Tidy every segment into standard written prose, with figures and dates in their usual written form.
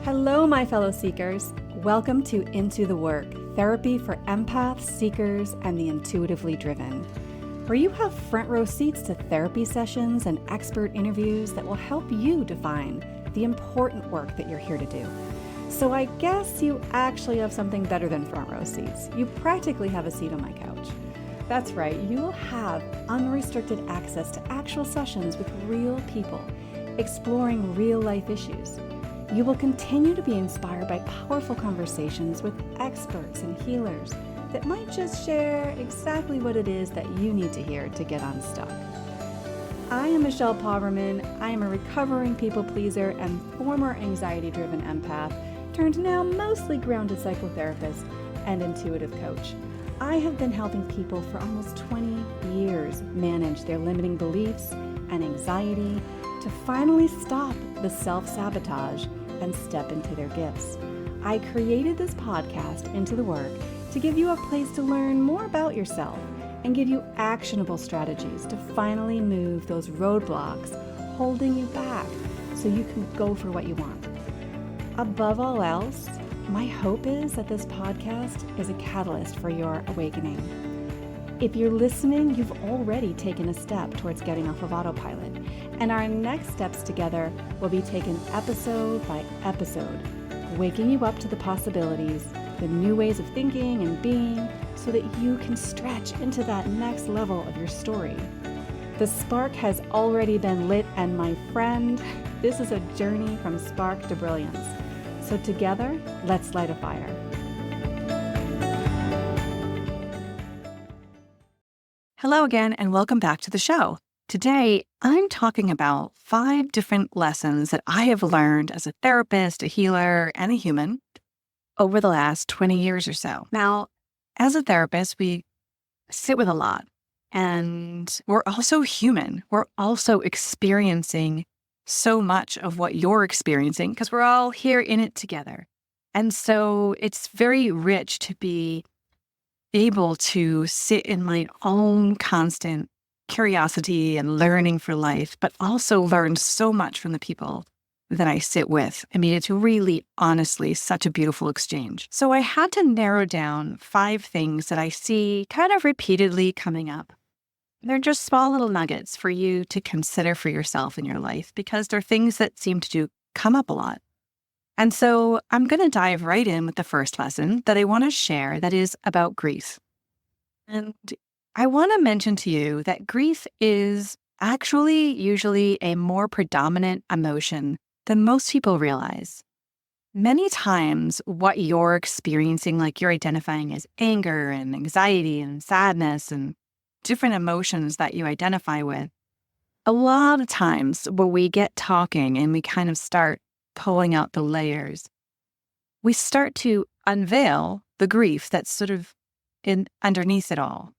Hello, my fellow seekers. Welcome to Into the Work, therapy for empaths, seekers, and the intuitively driven, where you have front row seats to therapy sessions and expert interviews that will help you define the important work that you're here to do. So I guess you actually have something better than front row seats. You practically have a seat on my couch. That's right, you will have unrestricted access to actual sessions with real people, exploring real life issues. You will continue to be inspired by powerful conversations with experts and healers that might just share exactly what it is that you need to hear to get unstuck. I am Michelle Pauverman. I am a recovering people pleaser and former anxiety-driven empath, turned now mostly grounded psychotherapist and intuitive coach. I have been helping people for almost 20 years manage their limiting beliefs and anxiety to finally stop the self-sabotage and step into their gifts. I created this podcast, Into the Work, to give you a place to learn more about yourself and give you actionable strategies to finally move those roadblocks holding you back so you can go for what you want. Above all else, my hope is that this podcast is a catalyst for your awakening. If you're listening, you've already taken a step towards getting off of autopilot, and our next steps together will be taken episode by episode, waking you up to the possibilities, the new ways of thinking and being, so that you can stretch into that next level of your story. The spark has already been lit, and my friend, this is a journey from spark to brilliance. So together, let's light a fire. Hello again, and welcome back to the show. Today, I'm talking about 5 different lessons that I have learned as a therapist, a healer, and a human over the last 20 years or so. Now, as a therapist, we sit with a lot, and we're also human. We're also experiencing so much of what you're experiencing because we're all here in it together. And so it's very rich to be able to sit in my own constant curiosity and learning for life, but also learn so much from the people that I sit with. I mean, it's really, honestly, such a beautiful exchange. So I had to narrow down 5 things that I see kind of repeatedly coming up. They're just small little nuggets for you to consider for yourself in your life because they're things that seem to come up a lot. And so I'm going to dive right in with the first lesson that I want to share that is about grief. And I want to mention to you that grief is actually usually a more predominant emotion than most people realize. Many times what you're experiencing, like you're identifying as anger and anxiety and sadness and different emotions that you identify with, a lot of times when we get talking and we kind of start pulling out the layers, we start to unveil the grief that's sort of underneath it all.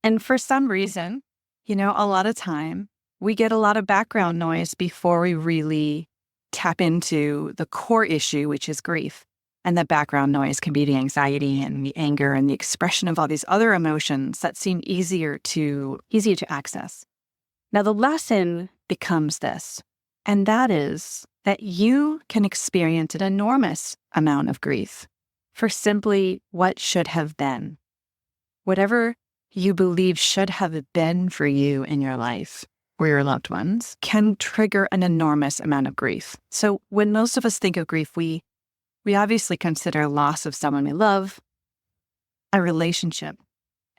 And for some reason, a lot of time, we get a lot of background noise before we really tap into the core issue, which is grief. And the background noise can be the anxiety and the anger and the expression of all these other emotions that seem easier to access. Now, the lesson becomes this, and that is that you can experience an enormous amount of grief for simply what should have been. Whatever you believe should have been for you in your life or your loved ones can trigger an enormous amount of grief. So when most of us think of grief, we obviously consider loss of someone we love, a relationship,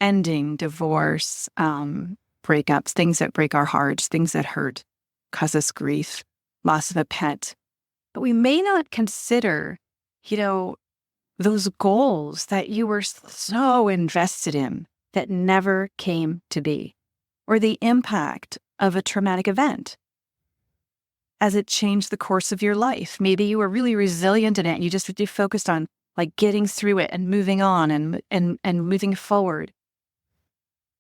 ending, divorce, breakups, things that break our hearts, things that hurt, cause us grief, loss of a pet. But we may not consider, those goals that you were so invested in that never came to be, or the impact of a traumatic event as it changed the course of your life. Maybe you were really resilient in it. You focused on like getting through it and moving on and moving forward.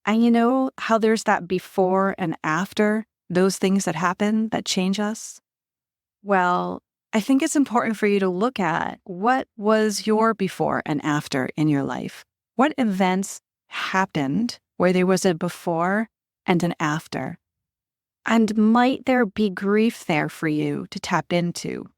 And you know how there's that before and after those things that happen that change us? Well, I think it's important for you to look at what was your before and after in your life. What events happened where there was a before and an after? And might there be grief there for you to tap into?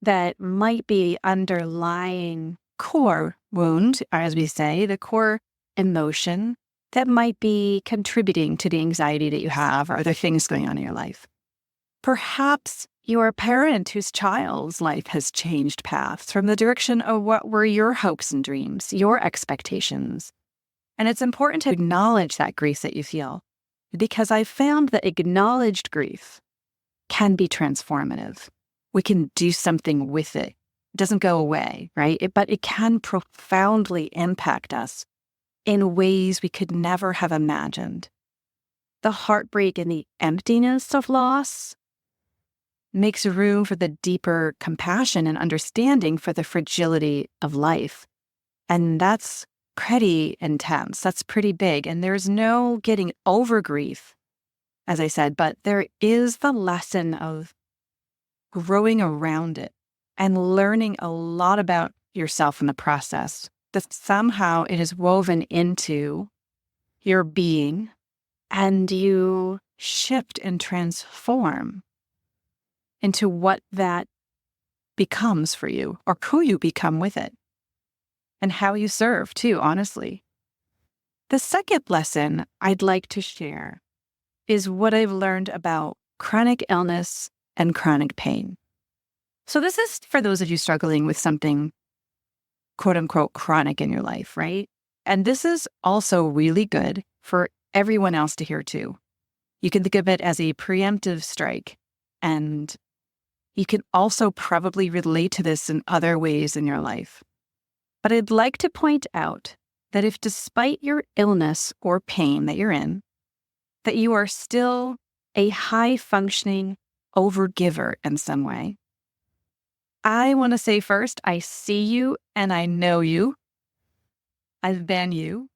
that might be underlying core wound, as we say, the core emotion that might be contributing to the anxiety that you have or other things going on in your life. Perhaps you're a parent whose child's life has changed paths from the direction of what were your hopes and dreams, your expectations. And it's important to acknowledge that grief that you feel, because I found that acknowledged grief can be transformative. We can do something with it. It doesn't go away, right? But it can profoundly impact us in ways we could never have imagined. The heartbreak and the emptiness of loss makes room for the deeper compassion and understanding for the fragility of life. And that's pretty intense. That's pretty big. And there's no getting over grief, as I said, but there is the lesson of growing around it and learning a lot about yourself in the process, that somehow it is woven into your being and you shift and transform into what that becomes for you or who you become with it and how you serve too, honestly. The second lesson I'd like to share is what I've learned about chronic illness and chronic pain. So this is for those of you struggling with something quote unquote chronic in your life, right? And this is also really good for everyone else to hear too. You can think of it as a preemptive strike, and you can also probably relate to this in other ways in your life. But I'd like to point out that if despite your illness or pain that you're in, that you are still a high-functioning overgiver in some way, I want to say first, I see you and I know you. I've been you.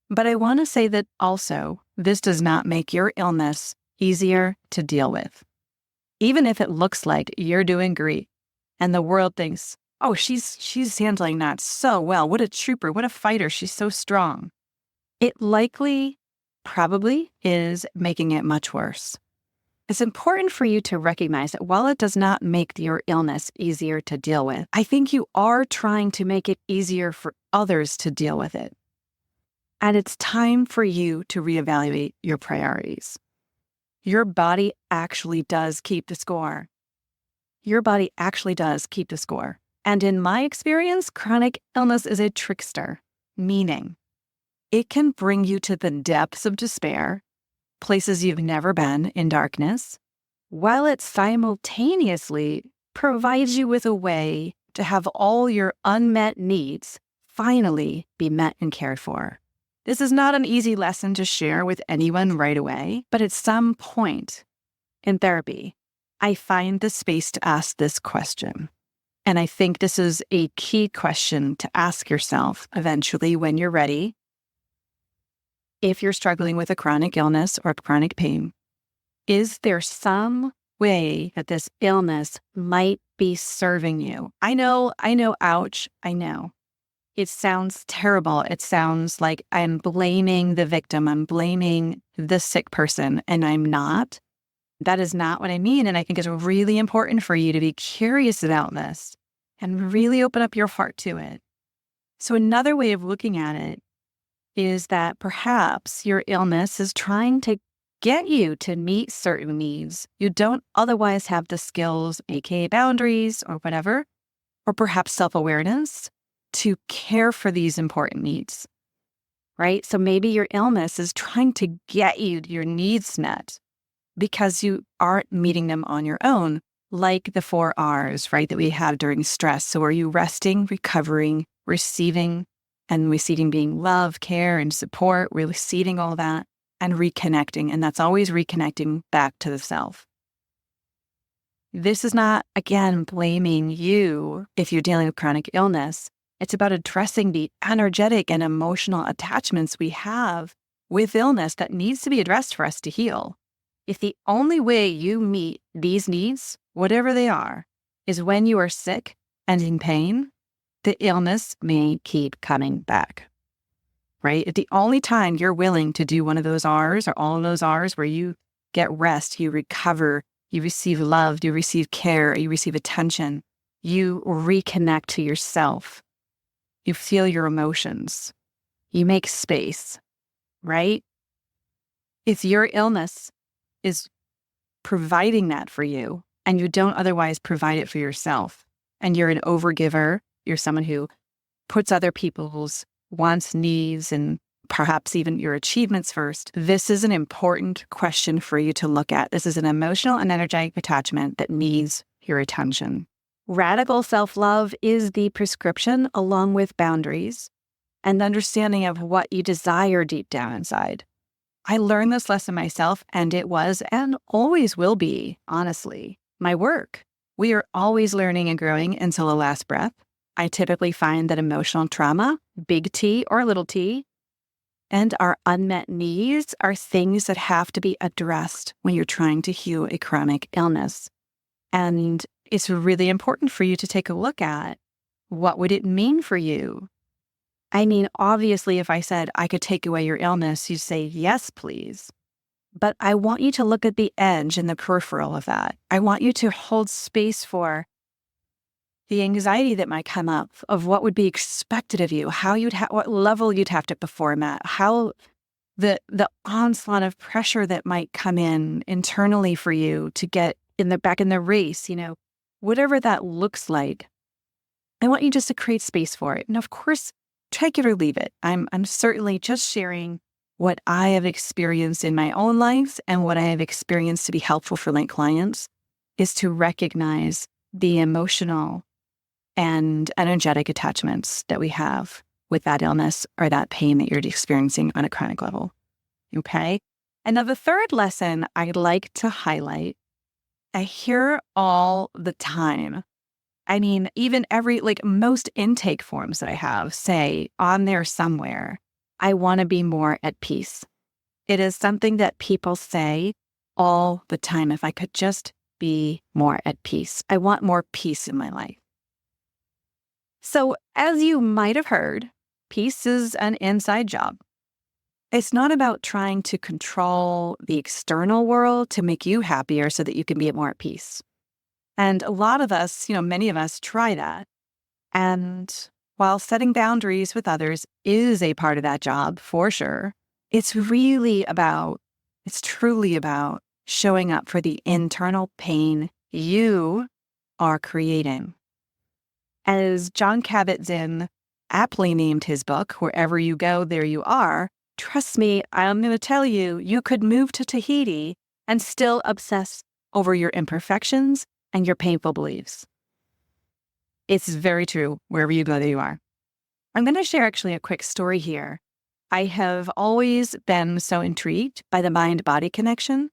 But I want to say that also, this does not make your illness easier to deal with. Even if it looks like you're doing great and the world thinks, oh, she's handling that so well. What a trooper, what a fighter. She's so strong. It likely, probably is making it much worse. It's important for you to recognize that while it does not make your illness easier to deal with, I think you are trying to make it easier for others to deal with it. And it's time for you to reevaluate your priorities. Your body actually does keep the score. Your body actually does keep the score. And in my experience, chronic illness is a trickster, meaning it can bring you to the depths of despair, places you've never been in darkness, while it simultaneously provides you with a way to have all your unmet needs finally be met and cared for. This is not an easy lesson to share with anyone right away, but at some point in therapy, I find the space to ask this question. And I think this is a key question to ask yourself eventually when you're ready. If you're struggling with a chronic illness or chronic pain, is there some way that this illness might be serving you? I know, ouch, I know. It sounds terrible. It sounds like I'm blaming the victim. I'm blaming the sick person, and I'm not. That is not what I mean. And I think it's really important for you to be curious about this and really open up your heart to it. So another way of looking at it is that perhaps your illness is trying to get you to meet certain needs you don't otherwise have the skills, aka boundaries or whatever, or perhaps self-awareness to care for these important needs, right? So maybe your illness is trying to get you your needs met because you aren't meeting them on your own, like the 4 R's, right, that we have during stress. So are you resting, recovering, receiving, and receiving being love, care, and support, receiving all that, and reconnecting. And that's always reconnecting back to the self. This is not, again, blaming you if you're dealing with chronic illness. It's about addressing the energetic and emotional attachments we have with illness that needs to be addressed for us to heal. If the only way you meet these needs, whatever they are, is when you are sick and in pain, the illness may keep coming back, right? If the only time you're willing to do one of those R's or all of those R's where you get rest, you recover, you receive love, you receive care, you receive attention, You reconnect to yourself. You feel your emotions. You make space, right? If your illness is providing that for you and you don't otherwise provide it for yourself, and you're an overgiver, you're someone who puts other people's wants, needs, and perhaps even your achievements first, this is an important question for you to look at. This is an emotional and energetic attachment that needs your attention. Radical self-love is the prescription, along with boundaries and understanding of what you desire deep down inside. I learned this lesson myself, and it was and always will be, honestly, my work. We are always learning and growing until the last breath. I typically find that emotional trauma, big T or little t, and our unmet needs are things that have to be addressed when you're trying to heal a chronic illness. And it's really important for you to take a look at what would it mean for you. I mean, obviously, if I said I could take away your illness, you'd say, yes, please. But I want you to look at the edge and the peripheral of that. I want you to hold space for the anxiety that might come up of what would be expected of you, how what level you'd have to perform at, how the onslaught of pressure that might come in internally for you to get back in the race, whatever that looks like. I want you just to create space for it. And of course, take it or leave it. I'm certainly just sharing what I have experienced in my own life and what I have experienced to be helpful for my clients is to recognize the emotional and energetic attachments that we have with that illness or that pain that you're experiencing on a chronic level. Okay? And now the third lesson I'd like to highlight, I hear all the time. I mean, even most intake forms that I have say on there somewhere, I want to be more at peace. It is something that people say all the time. If I could just be more at peace. I want more peace in my life. So as you might have heard, peace is an inside job. It's not about trying to control the external world to make you happier so that you can be more at peace. And a lot of us, many of us try that. And while setting boundaries with others is a part of that job, for sure, it's truly about showing up for the internal pain you are creating. As John Kabat-Zinn aptly named his book, Wherever You Go, There You Are, trust me, I'm going to tell you, you could move to Tahiti and still obsess over your imperfections and your painful beliefs. It's very true. Wherever you go, there you are. I'm going to share actually a quick story here. I have always been so intrigued by the mind-body connection.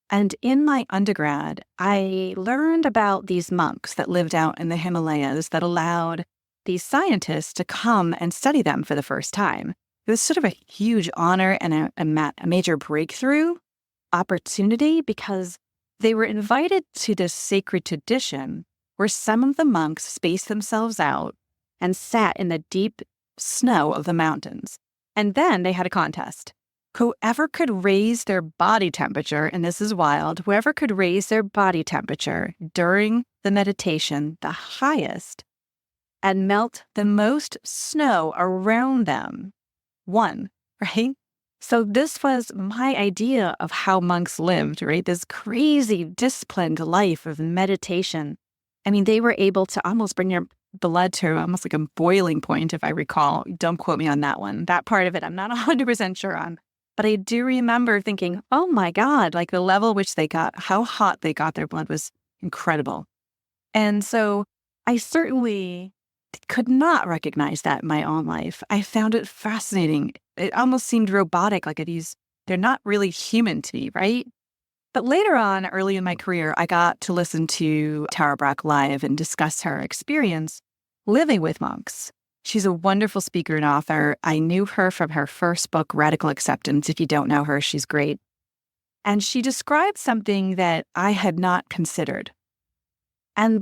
And in my undergrad, I learned about these monks that lived out in the Himalayas that allowed these scientists to come and study them for the first time. It was sort of a huge honor and a major breakthrough opportunity because they were invited to this sacred tradition where some of the monks spaced themselves out and sat in the deep snow of the mountains. And then they had a contest. Whoever could raise their body temperature, and this is wild, whoever could raise their body temperature during the meditation the highest and melt the most snow around them won, right? So this was my idea of how monks lived, right? This crazy disciplined life of meditation. I mean, they were able to almost bring your blood to almost like a boiling point, if I recall. Don't quote me on that one. That part of it, I'm not 100% sure on. But I do remember thinking, oh my God, like the level which they got, how hot they got their blood was incredible. And so I certainly could not recognize that in my own life. I found it fascinating. It almost seemed robotic, like they're not really human to me, right? But later on, early in my career, I got to listen to Tara Brach live and discuss her experience living with monks. She's a wonderful speaker and author. I knew her from her first book, Radical Acceptance. If you don't know her, she's great. And she described something that I had not considered. And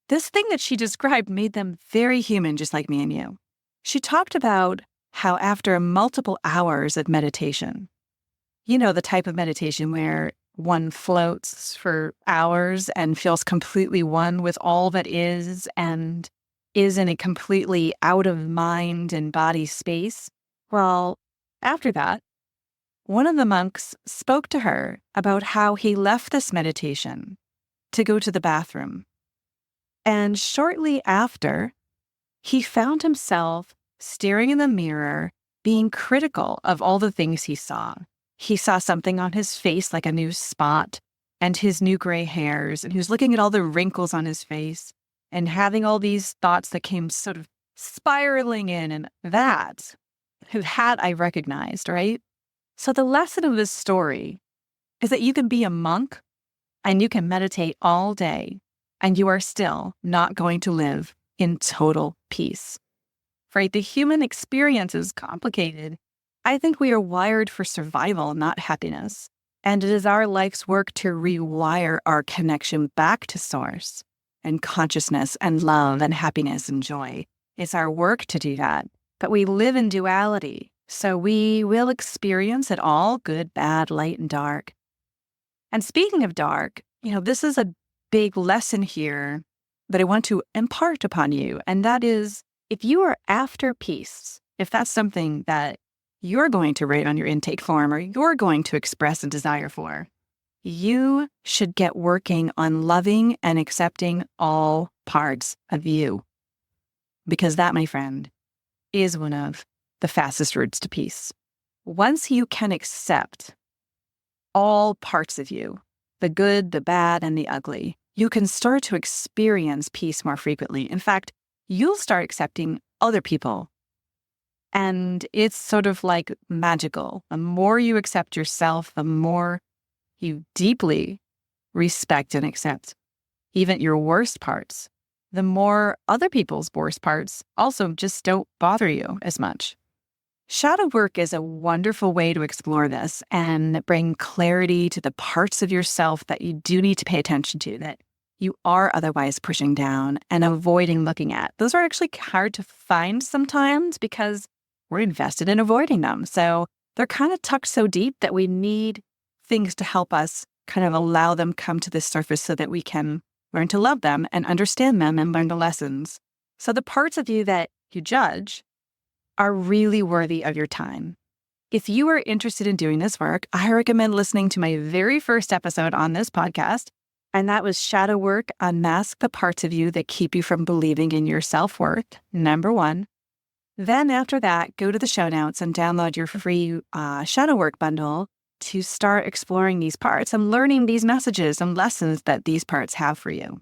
this thing that she described made them very human, just like me and you. She talked about how after multiple hours of meditation, The type of meditation where one floats for hours and feels completely one with all that is and is in a completely out of mind and body space. Well, after that, one of the monks spoke to her about how he left this meditation to go to the bathroom. And shortly after, he found himself staring in the mirror, being critical of all the things he saw. He saw something on his face, like a new spot, and his new gray hairs, and he was looking at all the wrinkles on his face and having all these thoughts that came sort of spiraling in, and that I recognized, right? So the lesson of this story is that you can be a monk and you can meditate all day, and you are still not going to live in total peace, right? The human experience is complicated. I think we are wired for survival, not happiness. And it is our life's work to rewire our connection back to source and consciousness and love and happiness and joy. It's our work to do that. But we live in duality. So we will experience it all, good, bad, light, and dark. And speaking of dark, this is a big lesson here that I want to impart upon you. And that is, if you are after peace, if that's something that you're going to write on your intake form or you're going to express a desire for, you should get working on loving and accepting all parts of you. Because that, my friend, is one of the fastest routes to peace. Once you can accept all parts of you, the good, the bad, and the ugly, you can start to experience peace more frequently. In fact, you'll start accepting other people. And it's sort of like magical. The more you accept yourself, the more you deeply respect and accept even your worst parts, the more other people's worst parts also just don't bother you as much. Shadow work is a wonderful way to explore this and bring clarity to the parts of yourself that you do need to pay attention to, that you are otherwise pushing down and avoiding looking at. Those are actually hard to find sometimes because we're invested in avoiding them. So they're kind of tucked so deep that we need things to help us kind of allow them come to the surface so that we can learn to love them and understand them and learn the lessons. So the parts of you that you judge are really worthy of your time. If you are interested in doing this work, I recommend listening to my very first episode on this podcast, and that was Shadow Work, Unmask the Parts of You That Keep You From Believing in Your Self-Worth, number 1. Then after that, go to the show notes and download your free Shadow Work bundle to start exploring these parts and learning these messages and lessons that these parts have for you.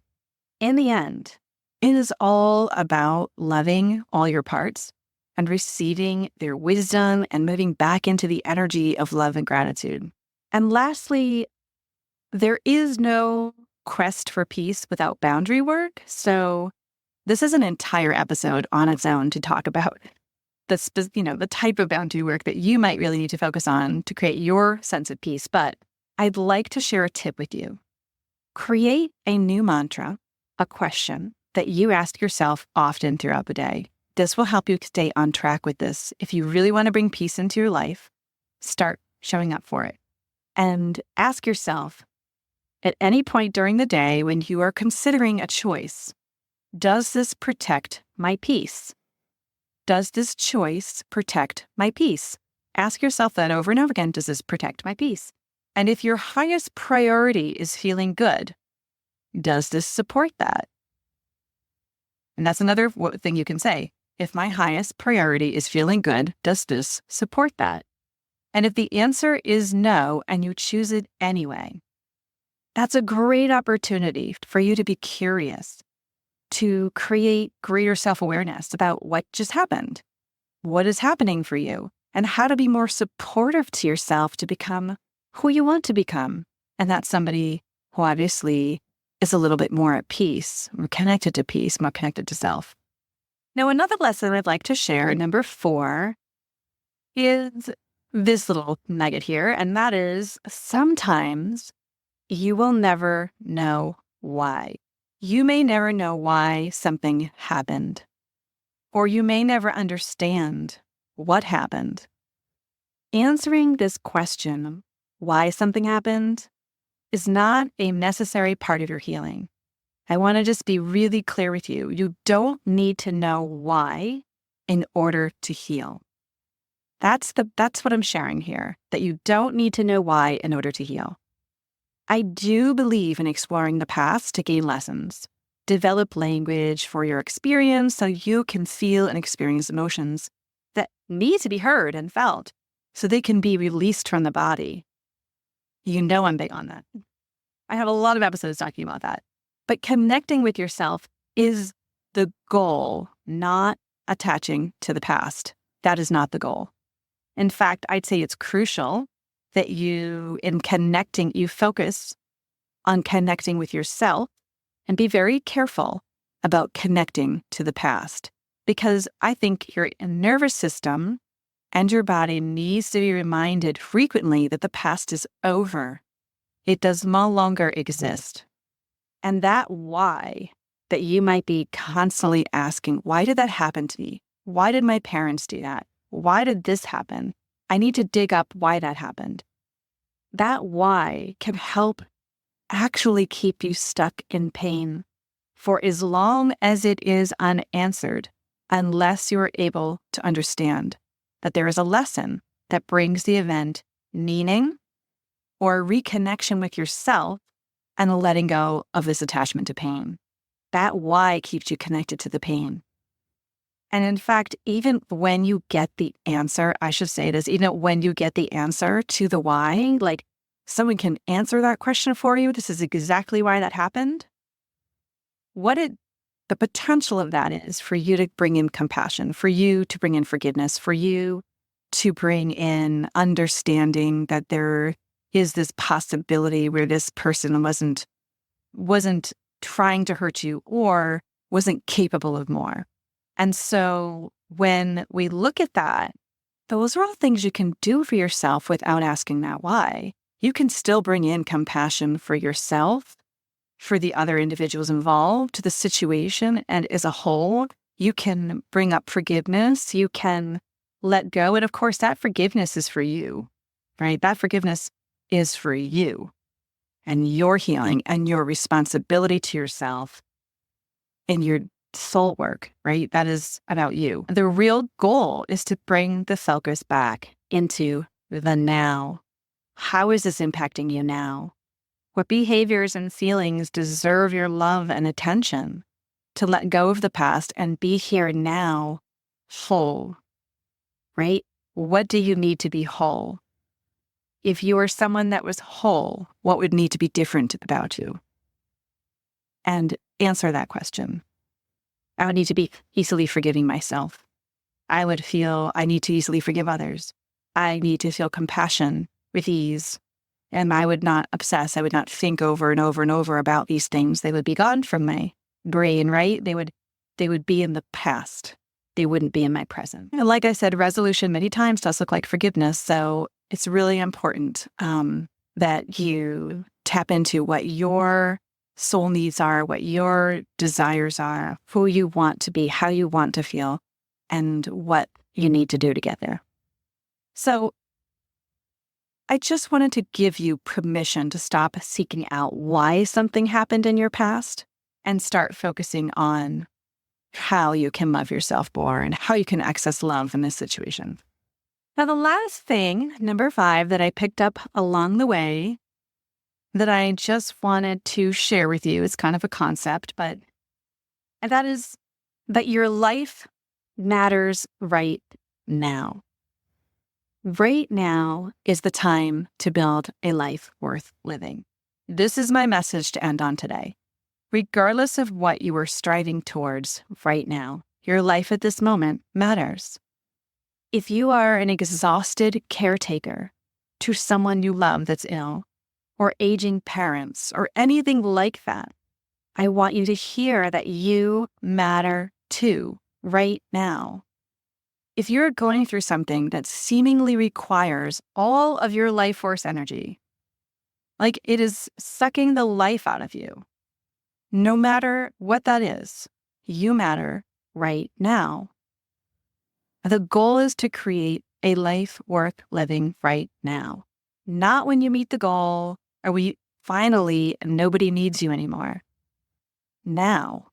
In the end, it is all about loving all your parts and receiving their wisdom and moving back into the energy of love and gratitude. And lastly, there is no quest for peace without boundary work. So this is an entire episode on its own to talk about the type of boundary work that you might really need to focus on to create your sense of peace. But I'd like to share a tip with you. Create a new mantra, a question that you ask yourself often throughout the day. This will help you stay on track with this. If you really want to bring peace into your life, start showing up for it. And ask yourself, at any point during the day when you are considering a choice, does this protect my peace? Does this choice protect my peace? Ask yourself that over and over again. Does this protect my peace? And if your highest priority is feeling good, does this support that? And that's another thing you can say. If my highest priority is feeling good, does this support that? And if the answer is no, and you choose it anyway, that's a great opportunity for you to be curious, to create greater self-awareness about what just happened, what is happening for you, and how to be more supportive to yourself to become who you want to become. And that's somebody who obviously is a little bit more at peace, more connected to peace, more connected to self. Now, another lesson I'd like to share, number 4, is this little nugget here, and that is sometimes you will never know why. You may never know why something happened, or you may never understand what happened. Answering this question why something happened is not a necessary part of your healing. I want to just be really clear with you. You don't need to know why in order to heal. That's what I'm sharing here, that you don't need to know why in order to heal. I do believe in exploring the past to gain lessons, develop language for your experience so you can feel and experience emotions that need to be heard and felt so they can be released from the body. You know I'm big on that. I have a lot of episodes talking about that. But connecting with yourself is the goal, not attaching to the past. That is not the goal. In fact, I'd say it's crucial that you focus on connecting with yourself and be very careful about connecting to the past. Because I think your nervous system and your body needs to be reminded frequently that the past is over. It does no longer exist. And that why that you might be constantly asking, why did that happen to me? Why did my parents do that? Why did this happen? I need to dig up why that happened. That why can help actually keep you stuck in pain for as long as it is unanswered, unless you're able to understand that there is a lesson that brings the event meaning or reconnection with yourself and a letting go of this attachment to pain. That why keeps you connected to the pain. And in fact, even when you get the answer, I should say this, even when you get the answer to the why, like someone can answer that question for you, this is exactly why that happened. The potential of that is for you to bring in compassion, for you to bring in forgiveness, for you to bring in understanding that there is this possibility where this person wasn't trying to hurt you or wasn't capable of more. And so when we look at that, those are all things you can do for yourself without asking that why. You can still bring in compassion for yourself, for the other individuals involved, to the situation, and as a whole, you can bring up forgiveness, you can let go. And of course, that forgiveness is for you, right? That forgiveness is for you and your healing and your responsibility to yourself and your soul work, right? That is about you. The real goal is to bring the focus back into the now. How is this impacting you now? What behaviors and feelings deserve your love and attention? To let go of the past and be here now, whole, right? What do you need to be whole? If you were someone that was whole, what would need to be different about you? And answer that question. I would need to be easily forgiving myself. I would feel I need to easily forgive others. I need to feel compassion with ease. And I would not obsess. I would not think over and over and over about these things. They would be gone from my brain, right? They would be in the past. They wouldn't be in my present. And like I said, resolution many times does look like forgiveness. So it's really important that you tap into what your soul needs are, what your desires are, who you want to be, how you want to feel, and what you need to do to get there. So I just wanted to give you permission to stop seeking out why something happened in your past and start focusing on how you can love yourself more and how you can access love in this situation. Now, the last thing, number 5, that I picked up along the way that I just wanted to share with you is kind of a concept, and that is that your life matters right now. Right now is the time to build a life worth living. This is my message to end on today. Regardless of what you are striving towards right now, your life at this moment matters. If you are an exhausted caretaker to someone you love that's ill, or aging parents, or anything like that, I want you to hear that you matter too, right now. If you're going through something that seemingly requires all of your life force energy, like it is sucking the life out of you, no matter what that is, you matter right now. The goal is to create a life worth living right now. not when you meet the goal or we finally nobody needs you anymore. Now,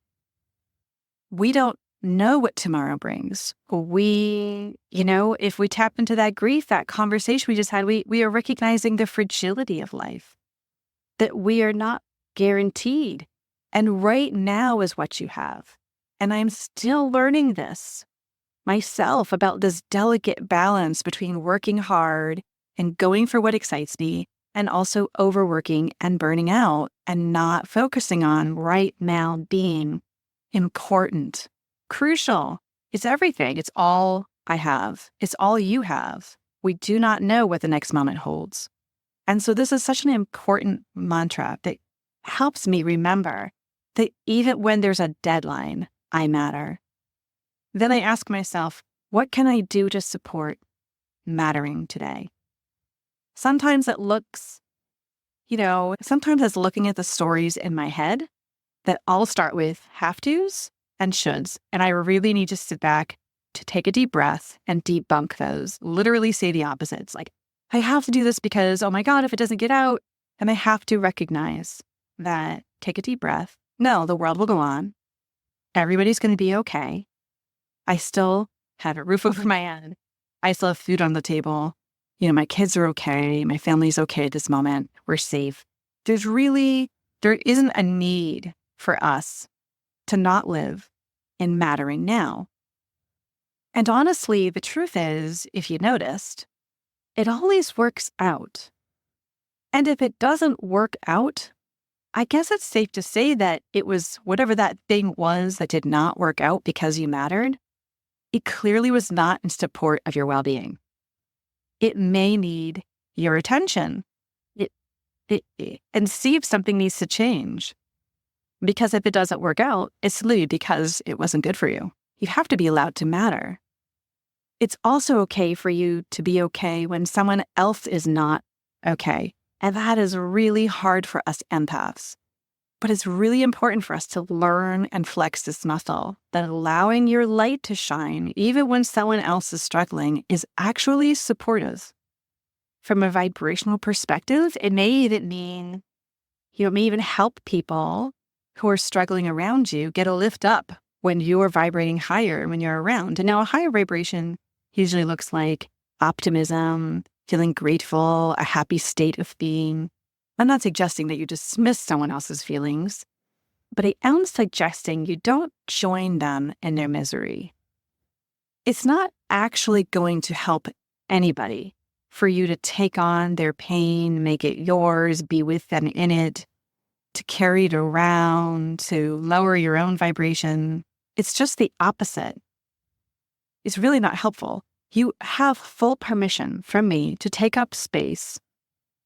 we don't know what tomorrow brings. If we tap into that grief, that conversation we just had, we are recognizing the fragility of life, that we are not guaranteed. And right now is what you have. And I'm still learning this myself about this delicate balance between working hard and going for what excites me and also overworking and burning out and not focusing on right now being important, crucial. It's everything. It's all I have. It's all you have. We do not know what the next moment holds. And so this is such an important mantra that helps me remember that even when there's a deadline, I matter. Then I ask myself, what can I do to support mattering today? Sometimes it looks, sometimes it's looking at the stories in my head that all start with have tos and shoulds. And I really need to sit back to take a deep breath and debunk those, literally say the opposites. Like, I have to do this because, oh my God, if it doesn't get out, and I have to recognize that, take a deep breath. No, the world will go on. Everybody's going to be okay. I still have a roof over my head. I still have food on the table. My kids are okay. My family's okay at this moment. We're safe. There isn't a need for us to not live in mattering now. And honestly, the truth is, if you noticed, it always works out. And if it doesn't work out, I guess it's safe to say that it was whatever that thing was that did not work out because you mattered. It clearly was not in support of your well-being. It may need your attention and see if something needs to change. Because if it doesn't work out, it's literally because it wasn't good for you. You have to be allowed to matter. It's also okay for you to be okay when someone else is not okay. And that is really hard for us empaths. But it's really important for us to learn and flex this muscle, that allowing your light to shine, even when someone else is struggling, is actually supportive. From a vibrational perspective, it may even mean, it may even help people who are struggling around you get a lift up when you are vibrating higher when you're around. And now a higher vibration usually looks like optimism, feeling grateful, a happy state of being. I'm not suggesting that you dismiss someone else's feelings, but I am suggesting you don't join them in their misery. It's not actually going to help anybody for you to take on their pain, make it yours, be with them in it, to carry it around, to lower your own vibration. It's just the opposite. It's really not helpful. You have full permission from me to take up space,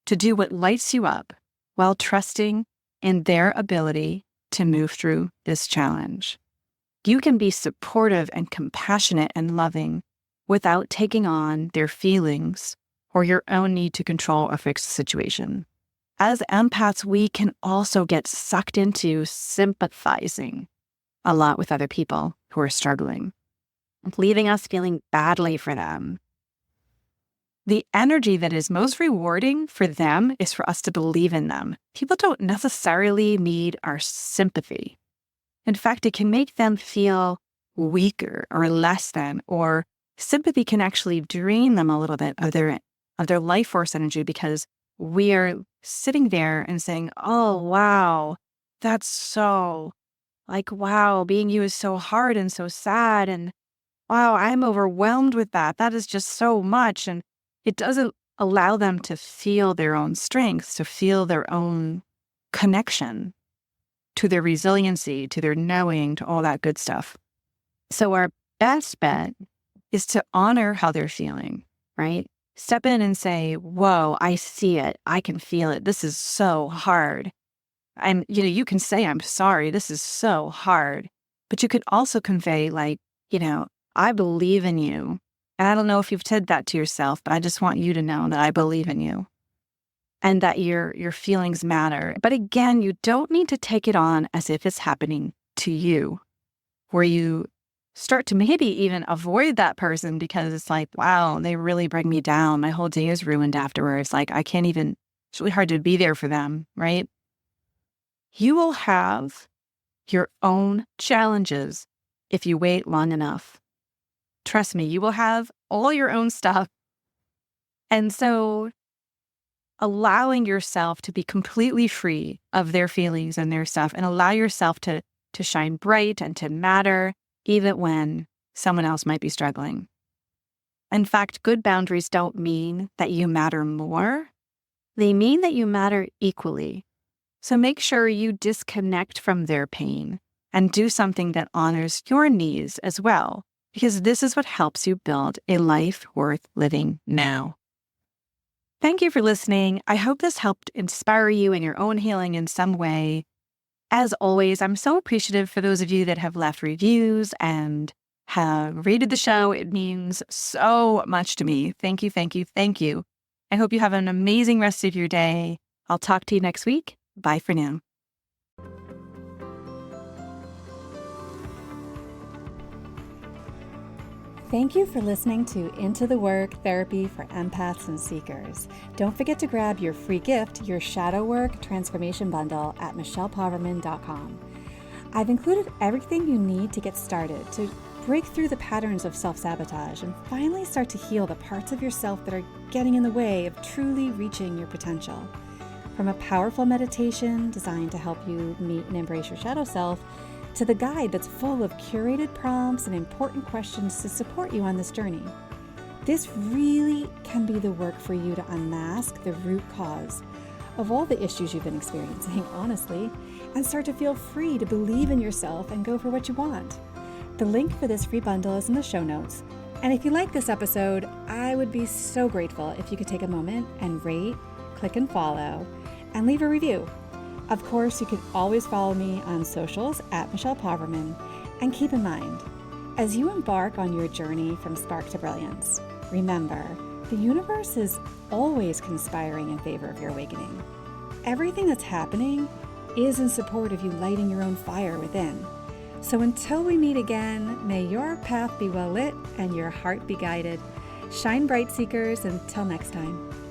to do what lights you up while trusting in their ability to move through this challenge. You can be supportive and compassionate and loving without taking on their feelings or your own need to control or fix the situation. As empaths, we can also get sucked into sympathizing a lot with other people who are struggling, leaving us feeling badly for them. The energy that is most rewarding for them is for us to believe in them. People don't necessarily need our sympathy. In fact, it can make them feel weaker or less than, or sympathy can actually drain them a little bit of their life force energy because we are sitting there and saying, oh, wow, that's so, wow, being you is so hard and so sad. And wow, I'm overwhelmed with that. That is just so much. And it doesn't allow them to feel their own strengths, to feel their own connection to their resiliency, to their knowing, to all that good stuff. So our best bet is to honor how they're feeling, right? Step in and say, whoa, I see it. I can feel it. This is so hard. You can say, I'm sorry. This is so hard. But you could also convey I believe in you. And I don't know if you've said that to yourself, but I just want you to know that I believe in you and that your feelings matter. But again, you don't need to take it on as if it's happening to you, where you start to maybe even avoid that person because it's like, wow, they really bring me down. My whole day is ruined afterwards. Like I can't even, it's really hard to be there for them, right? You will have your own challenges if you wait long enough. Trust me, you will have all your own stuff. And so allowing yourself to be completely free of their feelings and their stuff and allow yourself to shine bright and to matter even when someone else might be struggling. In fact, good boundaries don't mean that you matter more. They mean that you matter equally. So make sure you disconnect from their pain and do something that honors your needs as well, because this is what helps you build a life worth living now. Thank you for listening. I hope this helped inspire you in your own healing in some way. As always, I'm so appreciative for those of you that have left reviews and have rated the show. It means so much to me. Thank you, thank you, thank you. I hope you have an amazing rest of your day. I'll talk to you next week. Bye for now. Thank you for listening to Into the Work Therapy for Empaths and Seekers. Don't forget to grab your free gift, your Shadow Work Transformation Bundle at michellepoverman.com. I've included everything you need to get started to break through the patterns of self-sabotage and finally start to heal the parts of yourself that are getting in the way of truly reaching your potential. From a powerful meditation designed to help you meet and embrace your shadow self, to the guide that's full of curated prompts and important questions to support you on this journey. This really can be the work for you to unmask the root cause of all the issues you've been experiencing, honestly, and start to feel free to believe in yourself and go for what you want. The link for this free bundle is in the show notes. And if you like this episode, I would be so grateful if you could take a moment and rate, click and follow, and leave a review. Of course, you can always follow me on socials at Michelle Poverman. And keep in mind, as you embark on your journey from spark to brilliance, remember, the universe is always conspiring in favor of your awakening. Everything that's happening is in support of you lighting your own fire within. So until we meet again, may your path be well lit and your heart be guided. Shine bright, seekers. Until next time.